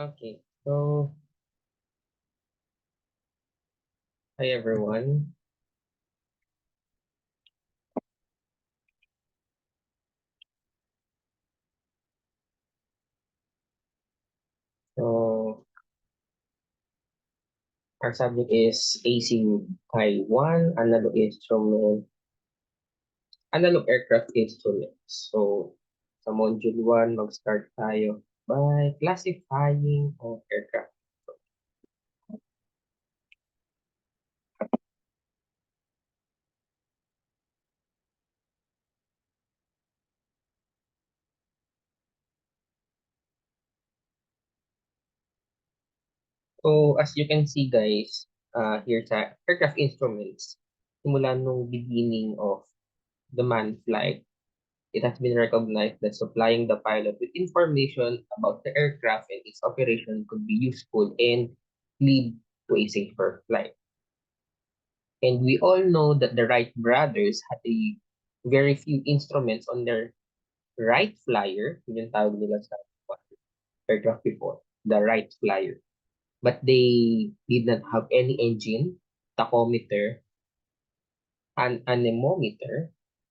Okay, so hi everyone. So our subject is ACI 1, analog aircraft instruments. So sa module 1, mag-start tayo by classifying of aircraft. So as you can see guys, here sa aircraft instruments, simula nung beginning of the manned flight, it has been recognized that supplying the pilot with information about the aircraft and its operation could be useful and lead to a safer flight. And we all know that the Wright brothers had a very few instruments on their Wright Flyer, yun yung tawag nila sa aircraft before, the Wright Flyer. But they did not have any engine, tachometer, an anemometer,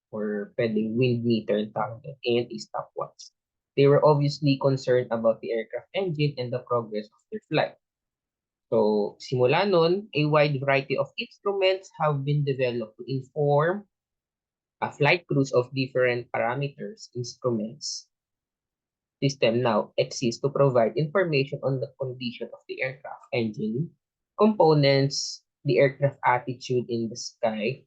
or pwedeng wind meter and tawag doon, and a stopwatch. They were obviously concerned about the aircraft engine and the progress of their flight. So, simula nun, a wide variety of instruments have been developed to inform a flight crews of different parameters. Instruments system now exists to provide information on the condition of the aircraft engine, components, the aircraft attitude in the sky,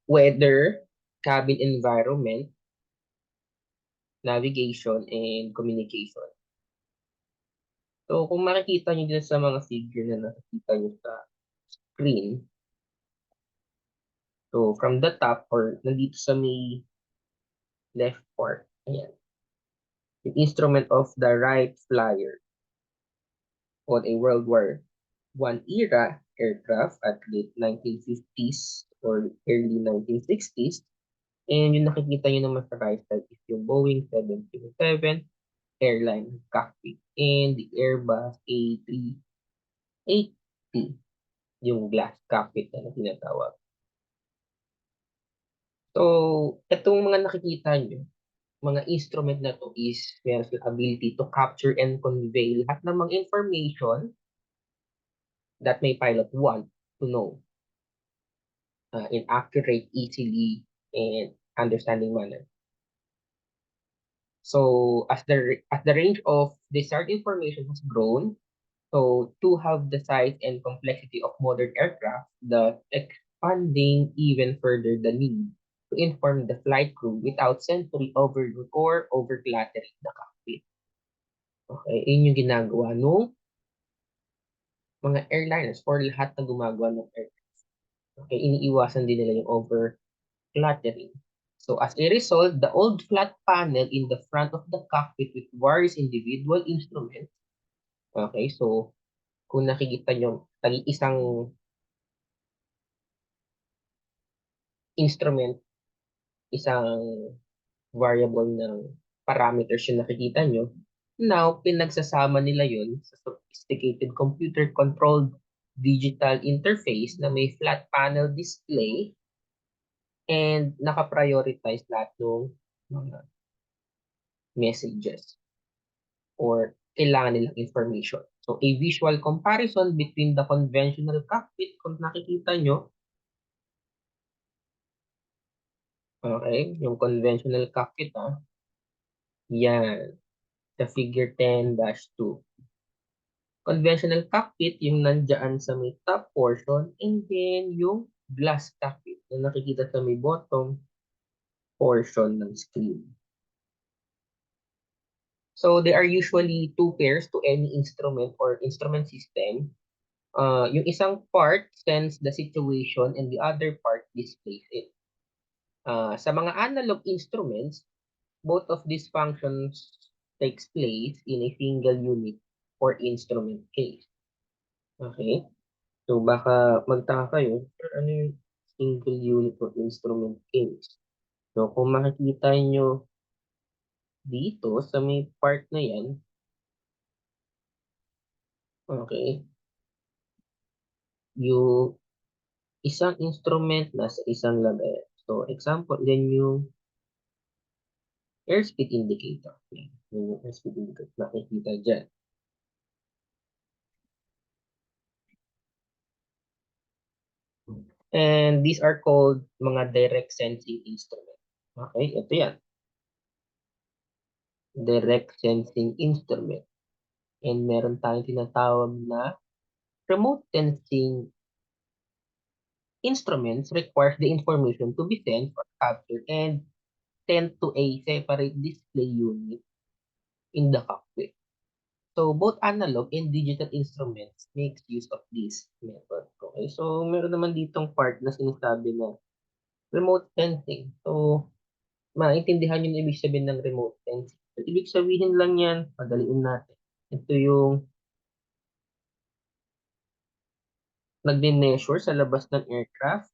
weather, cabin environment, navigation, and communication. So, kung makikita nyo dyan sa mga figure na nakikita nyo sa screen, so from the top or nandito sa may left part, ayan, yung instrument of the Wright Flyer on a World War I era aircraft at late 1950s or early 1960s. And yung nakikita nyo naman sa right side is yung Boeing 707 airline cockpit and the Airbus A380, yung glass cockpit na tinatawag. So, itong mga nakikita nyo, mga instrument na to is meron silang ability to capture and convey lahat ng mga information that may pilot want to know in accurate, easily, and understanding manner. So as the range of desired information has grown, so to have the size and complexity of modern aircraft, the expanding even further the need to inform the flight crew without sensory overload or overcluttering the cockpit. Okay, yun yung ginagawa nung mga airliners for lahat na gumagawa ng aircraft. Okay, iniiwasan din nila yung overcluttering. So as a result, the old flat panel in the front of the cockpit with various individual instruments. Okay, so kung nakikita nyo, isang instrument, isang variable ng parameters yung nakikita nyo. Now, pinagsasama nila yun sa sophisticated computer-controlled digital interface na may flat panel display and naka-prioritize lahat ng mga messages or kailangan nilang information. So, a visual comparison between the conventional cockpit, kung nakikita nyo, okay, yung conventional cockpit, yan, the figure 10-2. Conventional cockpit, yung nandyan sa may top portion, and then yung glass cockpit na nakikita sa may bottom portion ng screen. So, there are usually two pairs to any instrument or instrument system. Yung isang part sends the situation and the other part displays it. Sa mga analog instruments, both of these functions takes place in a single unit or instrument case. Okay? So baka magtaka kayo, ano yung single unit or instrument case? So kung makikita nyo dito sa may part na yan, Okay? Yung isang instrument nasa isang lagayan. So, example, yan yung airspeed indicator. Yan yung airspeed indicator. Nakikita dyan. And these are called mga direct sensing instrument. Okay, ito yan. Direct sensing instrument. And meron tayong tinatawag na remote sensing instruments requires the information to be sent or captured and sent to a separate display unit in the cockpit. So both analog and digital instruments makes use of this method. Okay, so meron naman ditong part na sinasabi na remote sensing. So maintindihan yun ibig sabihin ng remote sensing. So, ibig sabihin lang yan, padaliin natin. Ito yung nagme-measure sa labas ng aircraft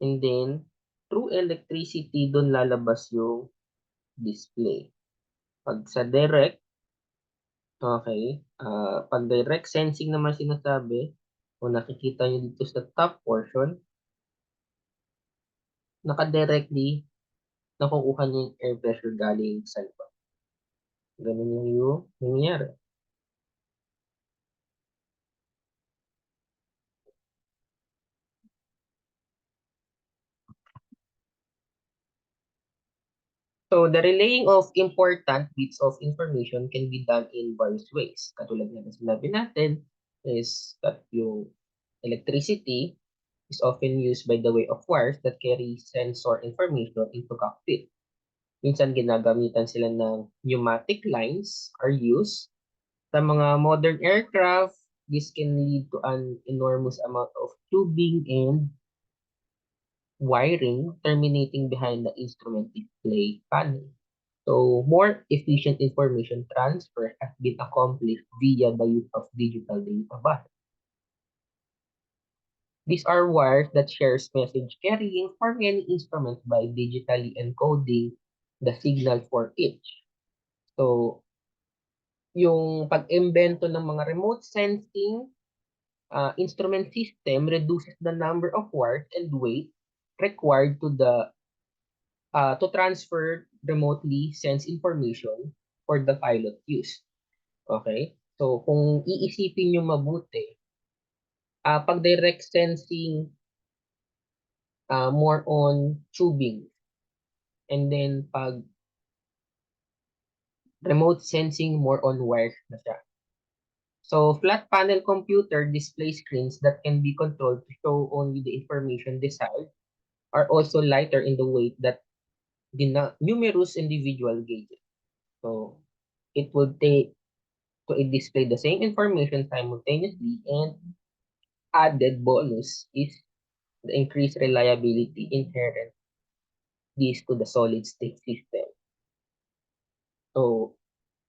and then through electricity doon lalabas yung display. Pag sa direct, okay, pag direct sensing naman sinasabi, kung nakikita nyo dito sa top portion, naka-directly nakukuha niya yung air pressure galing sa labas. Ganun yung nangyayari. So, the relaying of important bits of information can be done in various ways. Katulad nga na sinabi natin is that yung electricity is often used by the way of wires that carry sensor information into cockpit. Minsan ginagamitan sila ng pneumatic lines are used. Sa mga modern aircraft, this can lead to an enormous amount of tubing and wiring terminating behind the instrument display panel. So, more efficient information transfer has been accomplished via the use of digital data bus. These are wires that shares message carrying for many instruments by digitally encoding the signal for each. So, yung pag-imbento ng mga remote sensing instrument system reduces the number of wires and weight required to transfer remotely sense information for the pilot use. Okay? So, kung iisipin nyo mabuti, pag direct sensing, more on tubing. And then, pag remote sensing, more on wires na siya. So, flat panel computer display screens that can be controlled to show only the information desired are also lighter in the weight that the numerous individual gauges. So, it would take to display the same information simultaneously, and added bonus is the increased reliability inherent this to the solid state system. So,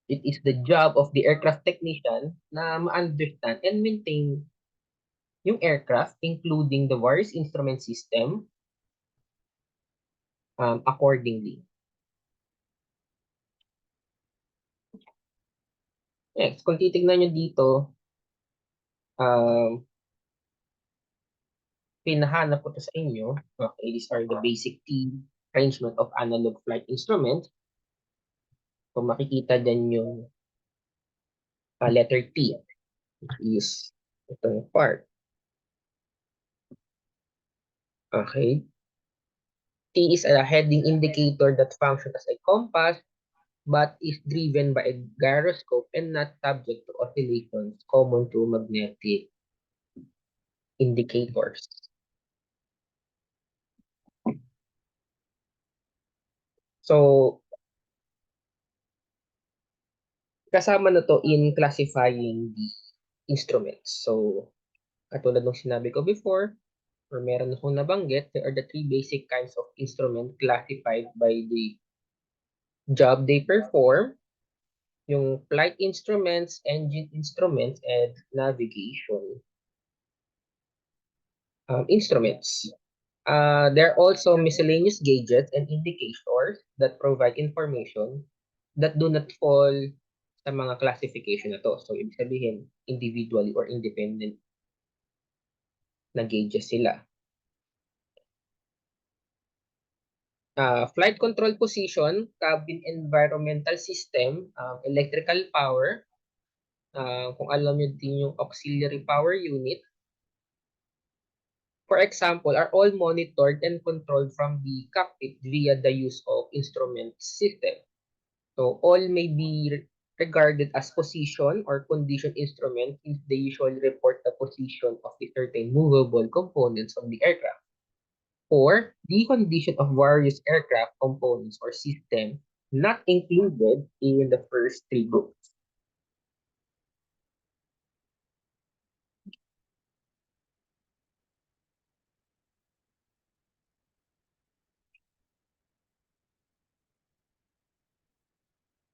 it is the job of the aircraft technician na ma-understand and maintain yung aircraft, including the various instrument system, accordingly. Next, kung titignan nyo dito, pinahanap ko to sa inyo. Okay, these are the basic T arrangement of analog flight instruments. Kung makikita dyan yung letter T, which is itong part. Okay. T is a heading indicator that functions as a compass but is driven by a gyroscope and not subject to oscillations common to magnetic indicators. So, kasama na to in classifying the instruments. So, katulad ng sinabi ko before, or meron akong nabanggit, there are the three basic kinds of instrument classified by the job they perform, yung flight instruments, engine instruments, and navigation instruments. There are also miscellaneous gadgets and indicators that provide information that do not fall sa mga classification na to. So, ibig sabihin, individually or independent na gauges sila. Flight control position, cabin environmental system, electrical power, kung alam nyo din yung auxiliary power unit, for example, are all monitored and controlled from the cockpit via the use of instrument system. So all may be regarded as position or condition instrument since they usually report the position of the certain movable components of the aircraft or the condition of various aircraft components or system not included in the first three groups.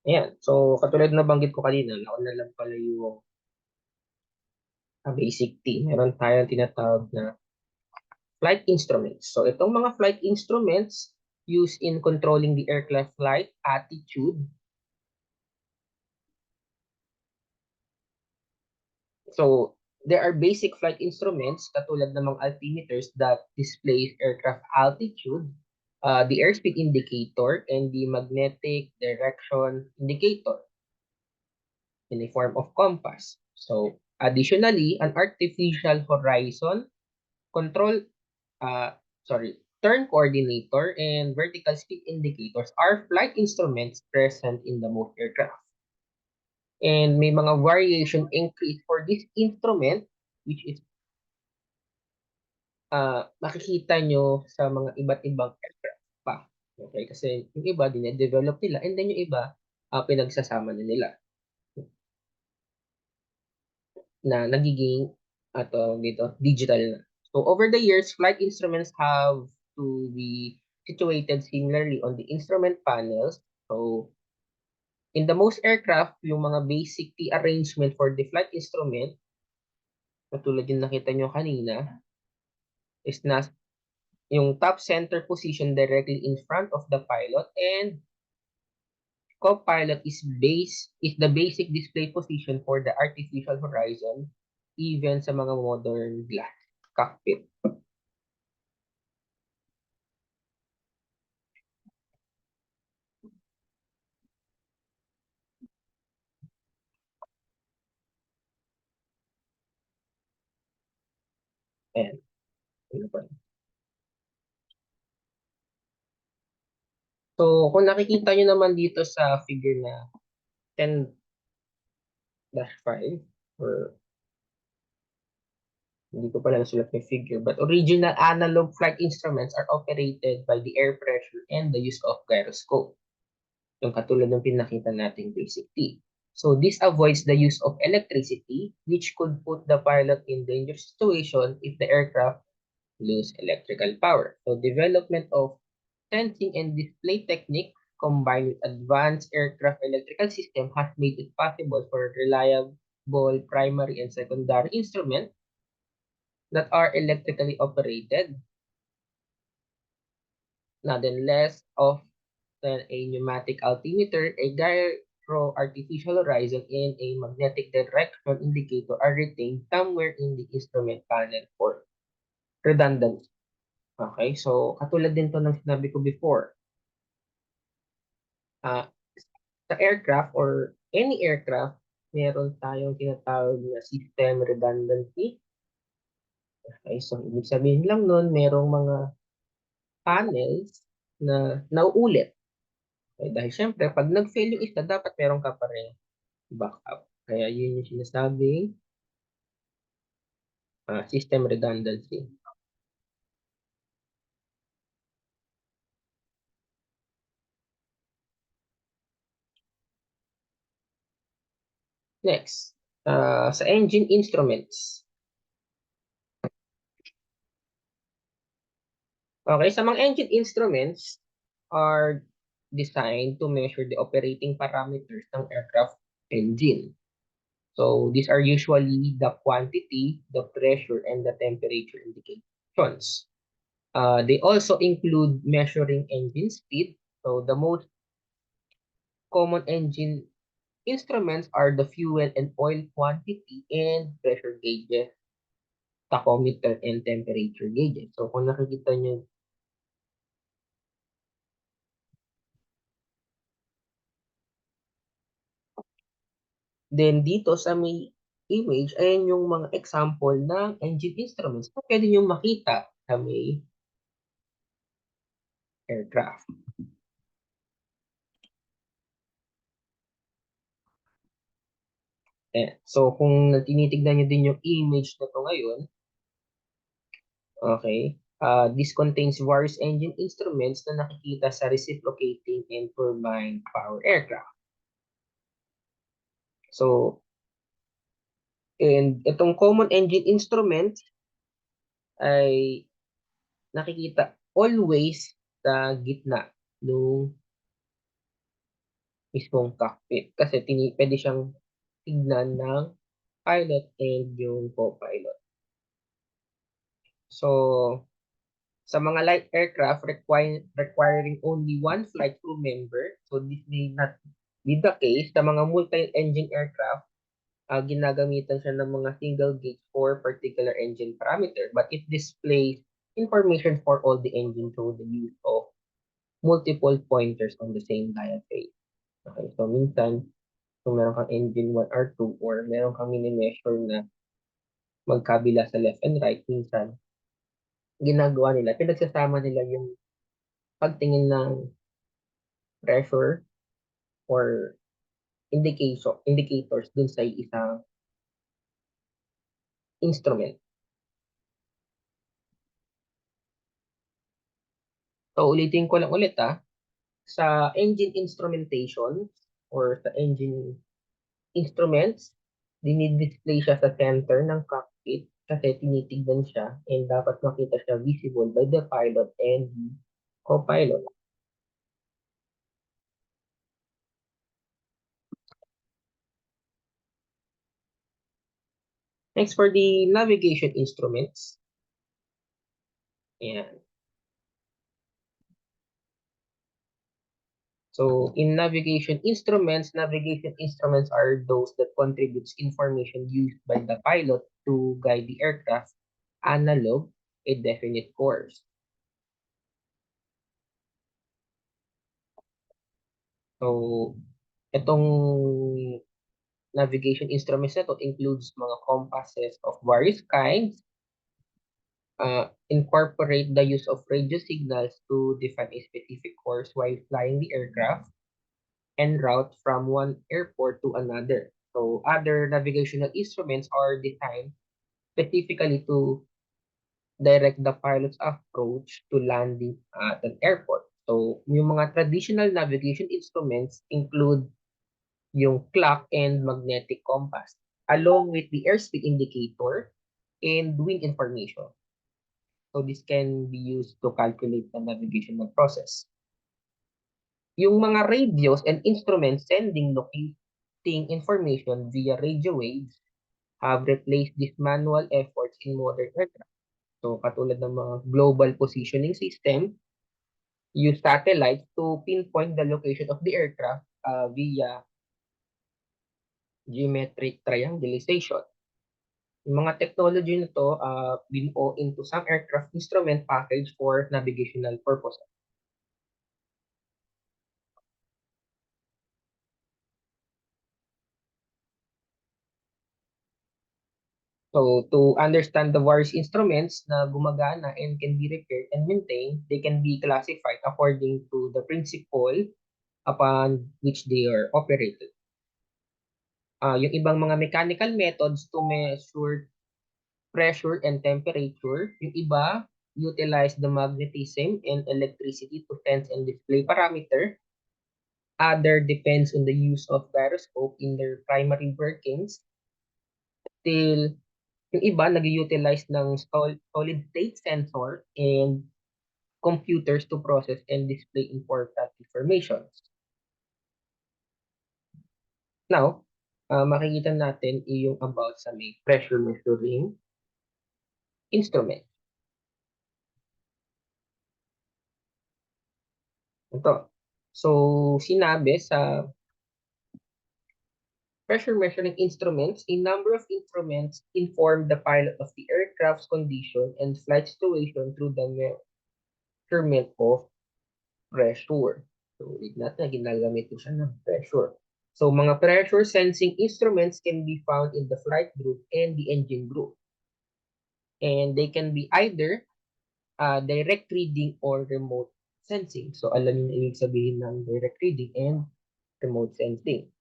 Ayan. So, katulad na banggit ko kanina, nauna lang pala yung basic T. Meron tayong tinatawag na flight instruments. So, itong mga flight instruments used in controlling the aircraft flight attitude. So, there are basic flight instruments katulad ng mga altimeters that displays aircraft altitude, the airspeed indicator, and the magnetic direction indicator in a form of compass. So, additionally, an artificial horizon control, uh, turn coordinator and vertical speed indicators are flight instruments present in the most aircraft. And may mga variation increase for this instrument, which is makikita nyo sa mga iba't ibang aircraft pa. Okay, kasi yung iba, dinedevelop nila, and then yung iba, pinagsasama na nila na nagiging dito, digital na. So over the years, flight instruments have to be situated similarly on the instrument panels. So in the most aircraft, yung mga basic T arrangement for the flight instrument, katulad yung nakita nyo kanina, is na yung top center position directly in front of the pilot, and co-pilot is the basic display position for the artificial horizon even sa mga modern glass cockpit. Ayan. Ano pa? So, kung nakikita nyo naman dito sa figure na 10-5, or hindi ko pala nasulat yung figure, but original analog flight instruments are operated by the air pressure and the use of gyroscope. Yung katulad ng pinakita nating basic T. So this avoids the use of electricity, which could put the pilot in dangerous situation if the aircraft lose electrical power. So development of sensing and display technique combined with advanced aircraft electrical system has made it possible for reliable primary and secondary instruments that are electrically operated, nonetheless of than a pneumatic altimeter, a gyro artificial horizon, and a magnetic direction indicator are retained somewhere in the instrument panel for redundancy. Okay, so katulad din to ng sinabi ko before. Sa aircraft or any aircraft, meron tayong tinatawag na system redundancy. Okay, so ibig sabihin lang nun, merong mga panels na nauulit. Okay, dahil syempre, pag nag-fail yung isa, dapat meron ka pa rin backup. Kaya yun yung sinasabing system redundancy. Next, sa engine instruments. Okay, sa mga engine instruments are designed to measure the operating parameters ng aircraft engine. So these are usually the quantity, the pressure, and the temperature indications. They also include measuring engine speed. So the most common engine instruments are the fuel and oil quantity and pressure gauges, tachometer, and temperature gauges. So kung nakikita nyo, then dito sa may image, ayan yung mga example ng engine instruments na pwede nyo makita sa may aircraft. So kung tinitignan nyo din yung image na to ngayon, okay, this contains various engine instruments na nakikita sa reciprocating and turbine power aircraft. So, and itong common engine instrument ay nakikita always sa gitna ng mismong cockpit kasi pwede siyang tignan ng pilot and yung co-pilot. So, sa mga light aircraft requiring only one flight crew member, so this may not be the case. Sa mga multi-engine aircraft, ginagamitan siya ng mga single gauge for particular engine parameter, but it displays information for all the engine through the use of multiple pointers on the same diaphragm. Okay, so minsan, kung meron kang engine 1 or 2, or meron kang mini-measure na magkabila sa left and right, minsan, ginagawa nila, pinagsasama nila yung pagtingin ng pressure or indicators dun sa isang instrument. So, ulitin ko lang ulit sa engine instrumentation or sa engine instruments, dinidisplay siya sa center ng cockpit kasi tinitignan siya and dapat makita siya visible by the pilot and the co-pilot. Next, for the navigation instruments. Ayan. So, in navigation instruments are those that contributes information used by the pilot to guide the aircraft analog a definite course. So, itong navigation instruments na to includes mga compasses of various kinds, incorporate the use of radio signals to define a specific course while flying the aircraft, and route from one airport to another. So other navigational instruments are designed specifically to direct the pilot's approach to landing at an airport. So yung mga traditional navigation instruments include yung clock and magnetic compass, along with the airspeed indicator and wind information. So this can be used to calculate the navigational process. Yung mga radios and instruments sending locating information via radio waves have replaced these manual efforts in modern aircraft. So katulad ng mga global positioning system, use satellites to pinpoint the location of the aircraft via geometric triangulation. Yung mga technology na to binuo into some aircraft instrument package for navigational purposes. So to understand the various instruments na gumagana and can be repaired and maintained, they can be classified according to the principle upon which they are operated. Yung ibang mga mechanical methods to measure pressure and temperature, yung iba utilize the magnetism and electricity to sense and display parameter. Other depends on the use of gyroscope in their primary workings. Still, yung iba nag-utilize ng solid state sensor and computers to process and display important information. Now, makikita natin yung about sa may pressure measuring instrument. Ito. So, sinabi sa Pressure measuring instruments. A number of instruments inform the pilot of the aircraft's condition and flight situation through the measurement of pressure. So, ulit natin, ginagamit ko siya ng pressure. So, mga pressure sensing instruments can be found in the flight group and the engine group. And they can be either direct reading or remote sensing. So, alam niyo na ibig sabihin ng direct reading and remote sensing.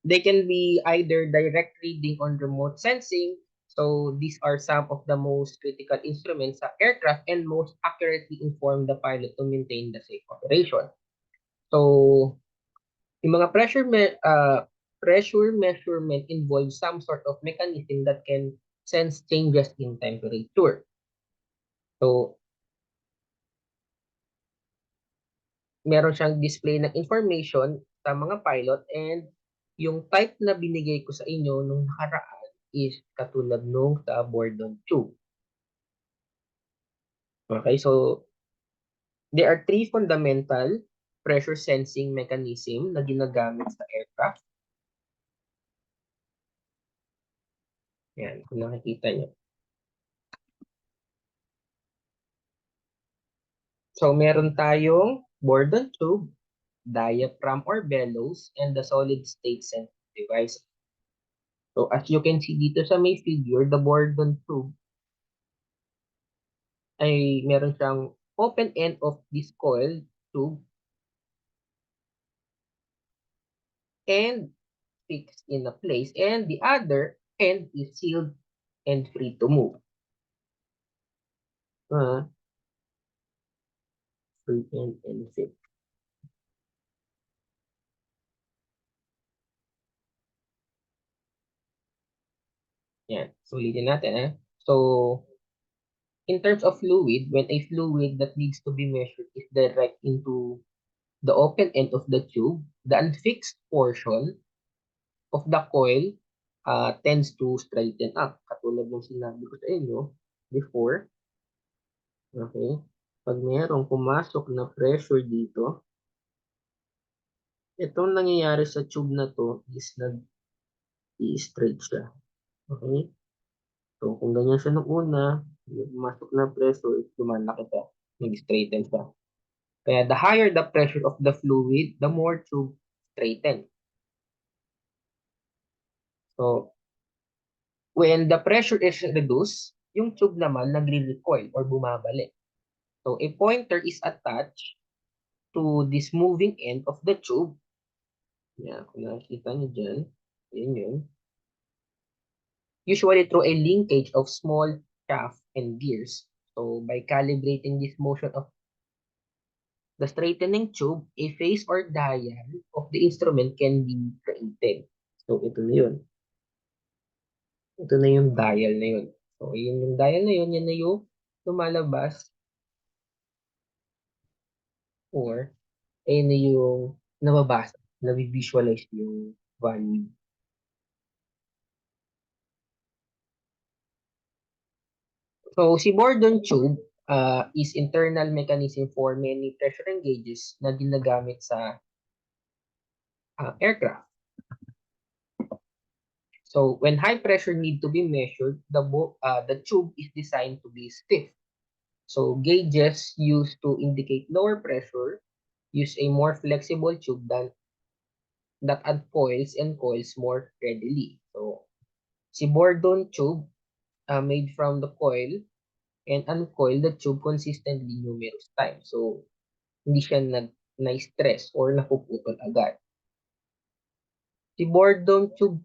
They can be either direct reading or remote sensing. So these are some of the most critical instruments sa aircraft and most accurately inform the pilot to maintain the safe operation. So yung mga pressure measurement involves some sort of mechanism that can sense changes in temperature. So meron siyang display ng information sa mga pilot and yung type na binigay ko sa inyo nung nakaraan is katulad nung sa Bourdon tube. Okay, so there are three fundamental pressure sensing mechanism na ginagamit sa aircraft. Yan, kung nakikita nyo. So meron tayong Bourdon tube, diaphragm or bellows, and the solid state sensing device. So as you can see dito sa may figure, the Bourdon tube ay meron siyang open end of this coil tube and fixed in a place, and the other end is sealed and free to move. Free and fixed. Yan. Sulitin natin. So, in terms of fluid, when a fluid that needs to be measured is direct into the open end of the tube, the unfixed portion of the coil tends to straighten up. Katulad ng sinabi ko sa inyo before. Okay? Pag mayroong pumasok na pressure dito, itong nangyayari sa tube na to is nag-i-straight siya. Okay? So, kung ganyan siya nung una, pumasok na pressure, lumalaki siya. Nag-straighten siya. Kaya the higher the pressure of the fluid, the more tube straighten. So, when the pressure is reduced, yung tube naman nagre-recoil or bumabalik. So, a pointer is attached to this moving end of the tube. Yan, kung nakikita nyo dyan, yun. Usually through a linkage of small shaft and gears. So, by calibrating this motion of the straightening tube, a phase or dial of the instrument can be created. So, ito na yun. Ito na yung dial na yun. So, yun yung dial na yun, yan na yung lumalabas or ayun na yung nababasa, nabivisualize yung value. So, si Bourdon tube is internal mechanism for many pressure gauges na ginagamit sa aircraft. So, when high pressure need to be measured, the tube is designed to be stiff. So, gauges used to indicate lower pressure use a more flexible tube that uncoils and coils more readily. So, si Bourdon tube made from the coil and uncoil the tube consistently numerous times. So, hindi siya na-stress or napuputol agad. Si Bourdon tube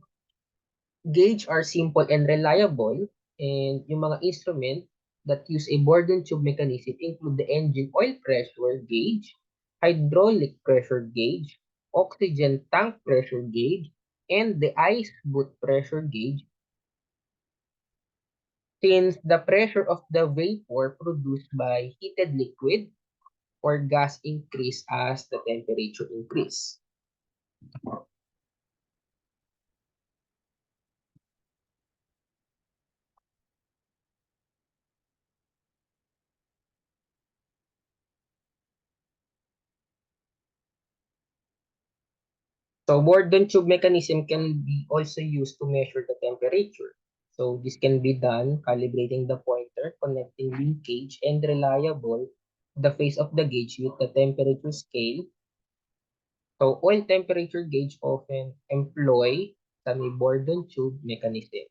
gauge are simple and reliable, and yung mga instrument that use a Bourdon tube mechanism include the engine oil pressure gauge, hydraulic pressure gauge, oxygen tank pressure gauge, and the ice boot pressure gauge. Since the pressure of the vapor produced by heated liquid or gas increase as the temperature increase. So Borden tube mechanism can be also used to measure the temperature. So this can be done calibrating the pointer, connecting linkage, and reliable the phase of the gauge with the temperature scale. So oil temperature gauge often employ sa may Borden tube mechanism.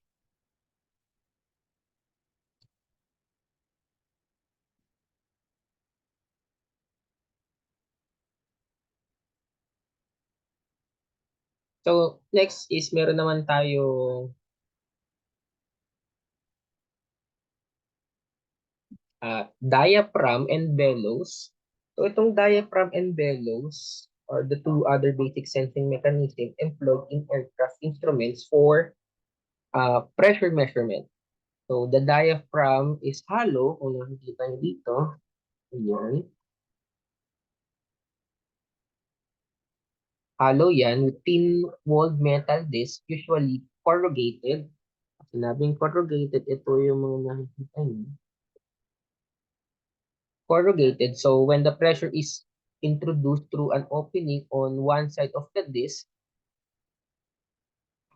So next is meron naman tayo diaphragm and bellows. So itong diaphragm and bellows are the two other basic sensing mechanism employed in aircraft instruments for pressure measurement. So the diaphragm is hollow, kung nakikita nyo dito. Ayan. Hollow yan with thin-walled metal disc, usually corrugated. Sinabing corrugated, ito yung mga nakikita nyo. Corrugated. So when the pressure is introduced through an opening on one side of the disc,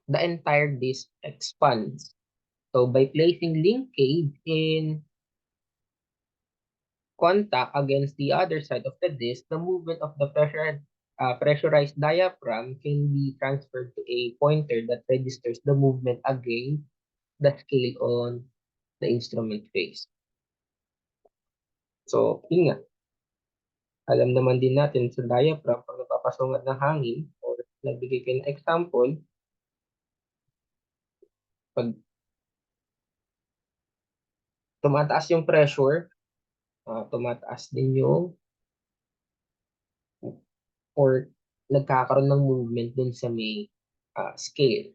the entire disc expands. So by placing linkage in contact against the other side of the disc, the movement of the pressurized diaphragm can be transferred to a pointer that registers the movement against the scale on the instrument face. So, yun nga, alam naman din natin sa diaphragm, pag napapasungat ng hangin, or nagbigay kayo ng example, pag tumataas yung pressure, tumataas din yung or nagkakaroon ng movement dun sa may scale.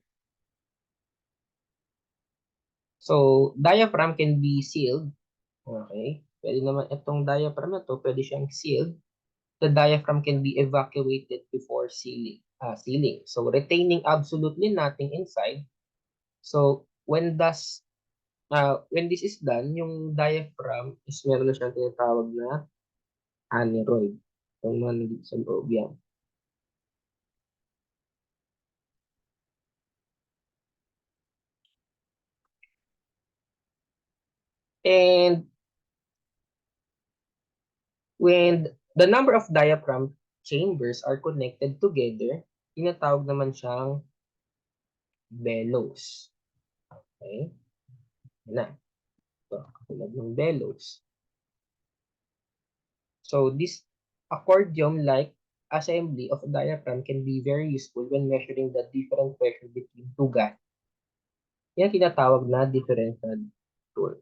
So, diaphragm can be sealed. Okay. Pwede naman itong diaphragm na to, pwede siyang sealed. The diaphragm can be evacuated before sealing. So, retaining absolutely nothing inside. So, when this is done, yung diaphragm is meron na siyang tinatawag na aneroid. Yung mga nandito sa loob yan. And when the number of diaphragm chambers are connected together, tinatawag naman siyang bellows. Okay? Yan na. So, tulad ng bellows. So, this accordion-like assembly of a diaphragm can be very useful when measuring the different pressure between two gas. Yan tinatawag na differential tool.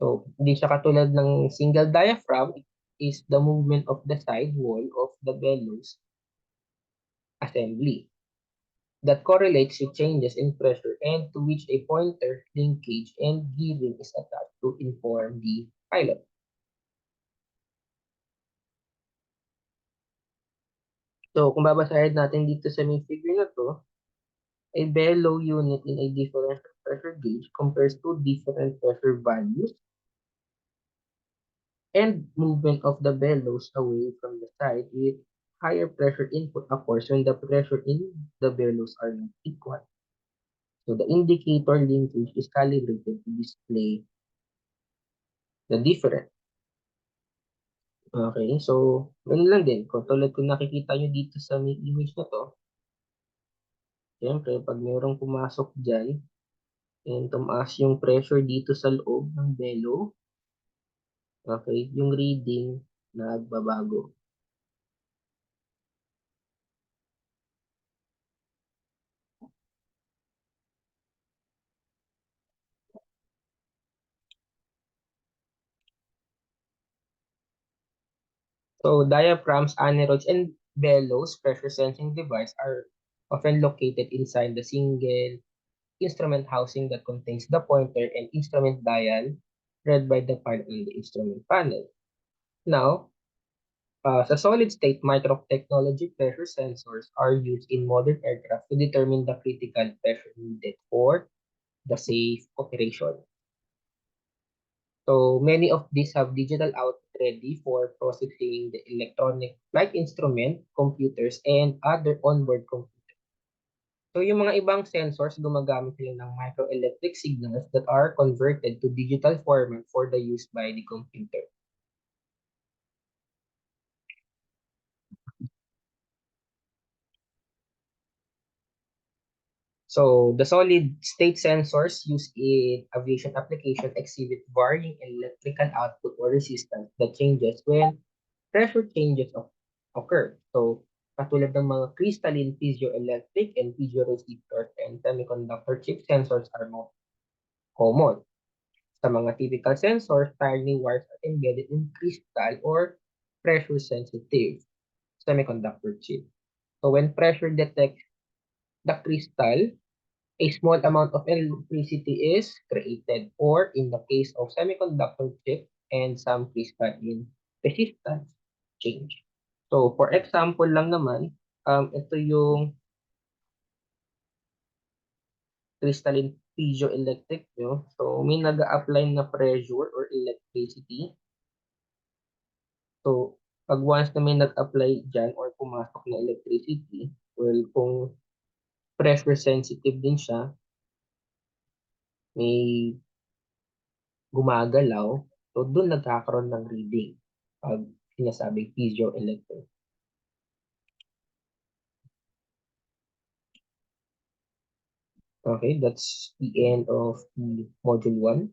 So, hindi siya katulad ng single diaphragm. It is the movement of the side wall of the bellows assembly that correlates with changes in pressure and to which a pointer, linkage, and gearing is attached to inform the pilot. So, kung babasahin natin dito sa main figure na to, a bellow unit in a different pressure gauge compares two different pressure values and movement of the bellows away from the side with higher pressure input occurs when the pressure in the bellows are not equal. So the indicator linkage is calibrated to display the difference. Okay, so ganun lang din. Kung tulad kung nakikita nyo dito sa may image na to, siyempre pag mayroong pumasok dyan, and tumaas yung pressure dito sa loob ng bellow, okay, yung reading nagbabago. So diaphragms, aneroids, and bellows pressure sensing device are often located inside the single instrument housing that contains the pointer and instrument dial read by the pilot on the instrument panel. Now, sa solid-state microtechnology pressure sensors are used in modern aircraft to determine the critical pressure needed for the safe operation. So many of these have digital output ready for processing the electronic flight instrument, computers, and other onboard computers. So yung mga ibang sensors, gumagamit sila ng microelectric signals that are converted to digital format for the use by the computer. So the solid state sensors used in aviation application exhibit varying electrical output or resistance that changes when pressure changes occur. So katulad ng mga crystalline piezoelectric and piezoresistors and semiconductor chip sensors are more common. Sa mga typical sensors, timing wires are embedded in crystal or pressure-sensitive semiconductor chip. So when pressure detects the crystal, a small amount of electricity is created, or in the case of semiconductor chip and some crystal in resistance change. So for example lang naman, ito yung crystalline piezoelectric nyo. So may nag-apply na pressure or electricity. So pag once na may nag-apply dyan or pumasok na electricity, well, kung pressure sensitive din siya, may gumagalaw, so doon nagkakaroon ng reading pag sinasabing piezoelectric. Okay, that's the end of the module 1.